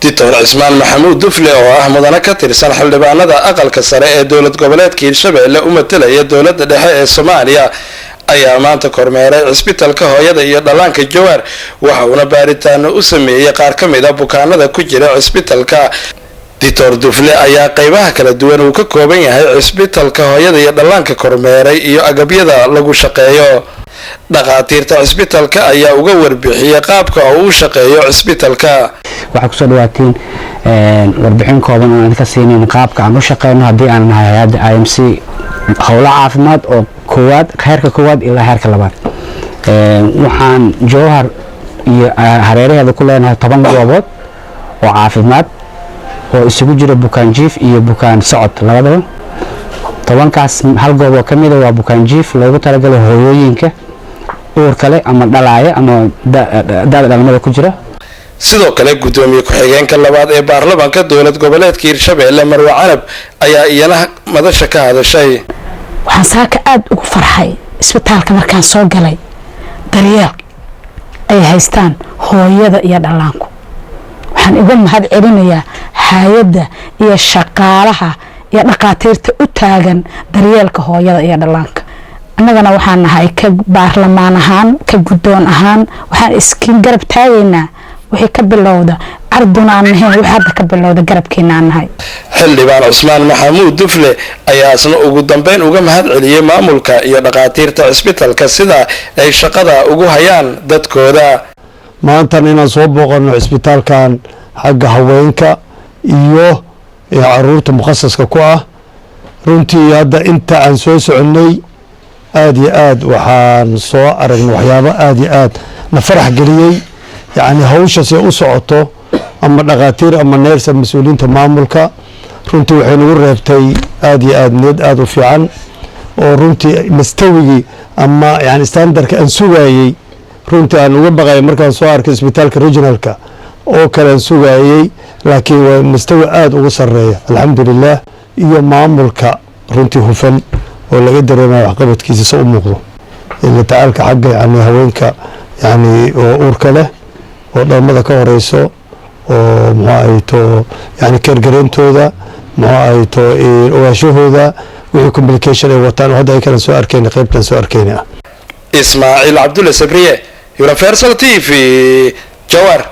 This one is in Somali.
دكتور عثمان محمود دفلي oo mudane ka tirsan xildhibaanada aqalka sare ee dowlad goboleedka Hirshabelle u matalaya dowladda dhexe ee Soomaaliya ayaa maanta kormeeray cisbitaalka hooyada iyo dhallaanka Jowhar waxa uu baaritaan u sameeyay qaar ka mid ah bukaanada ku jira cisbitaalka. Dr. Dufle ayaa qaybaha kala duwan uu ka kooban yahay cisbitaalka hooyada iyo dhallaanka kormeeray iyo agabyada lagu shaqeeyo. dhaqaatiirta cisbitaalka ayaa uga warbixiyay qaabka uu u shaqeeyo cisbitaalka. waxa ku soo dhawaatiin warbixin kooban oo aan ka siinayno qaabka aan u shaqeyno haddii aan nahay hay'adda IMC howlo caafimaad oo heerka koowaad ilaa heerka labaad. waxaan Jowhar iyo hareeraheeda ku leenahay 10 goobood oo caafimaad oo isugu jira bukaan jiif iyo bukaan socod labadaba. 10kaas hal goob oo kamid ah waa bukaan jiif loogu talagalay hooyooyinka uur kale ama dhalaaya ama dhalmada ku jira. sidoo kale gudoomiye ku-xigeenka labaad ee baarlamaanka dowlad goboleedka Hirshabelle Marwa Canab ayaa iyana madasha ka hadashay. waxaan saaka aad ugu farxay isbitaalka markaan soo galay daryeel ay haystaan hooyada iyo dhallaanku. waxaan uga mahad celinayaa hay'adda iyo shaqaalaha iyo dhaqaatiirta u taagan daryeelka hooyada iyo dhallaanka. annagana waxaan nahay ka baarlamaan ahaan ka gudoon ahaan waxaan iskiin garab taagaynaa wixii ka bilowda arduna aan nahay wixii hadda ka bilowda garabkeena aan nahay. xildhibaan Cusmaan Maxamuud Dufle ayaa asna ugu dambeyn uga mahad celiyay maamulka iyo dhaqaatiirta cisbitaalka sida ay shaqada ugu hayaan dadkooda. maanta inaan soo booqano cisbitaalkan xagga haweenka iyo caruurta mukhasaska ku ah runtii hadda inta aan soo soconay aad iyo aad waxaan soo aragnay waxyaabo aad iyo aad na farax geliyay. يعني هوشة سيؤسعته أما دكاترة أما نيرس مسؤولين تماملك رنتي وحنور ربتي آدي آد وفي عن ورنتي مستوي أما يعني ستاندر كأنسوعي رنتي أنا وبقى مركز صار كسبيتال كريجنال كا أو كأنسوعي لكن مستوى آد وصرية الحمد لله يوم معملك رنتي هفن ولا قدر ما عقبت كيس سوء مغلو اللي تعال كحاجة يعني هوينك يعني أوركله ودمada ka horeyso oo maxayto yani kergarentooda maxayto ogaashahooda wixii communication ay wataan hadda ay kala soo arkeen qaybtan soo arkeen. Ismaaciil Cabdulle Sabriye Universal TV Jowhar.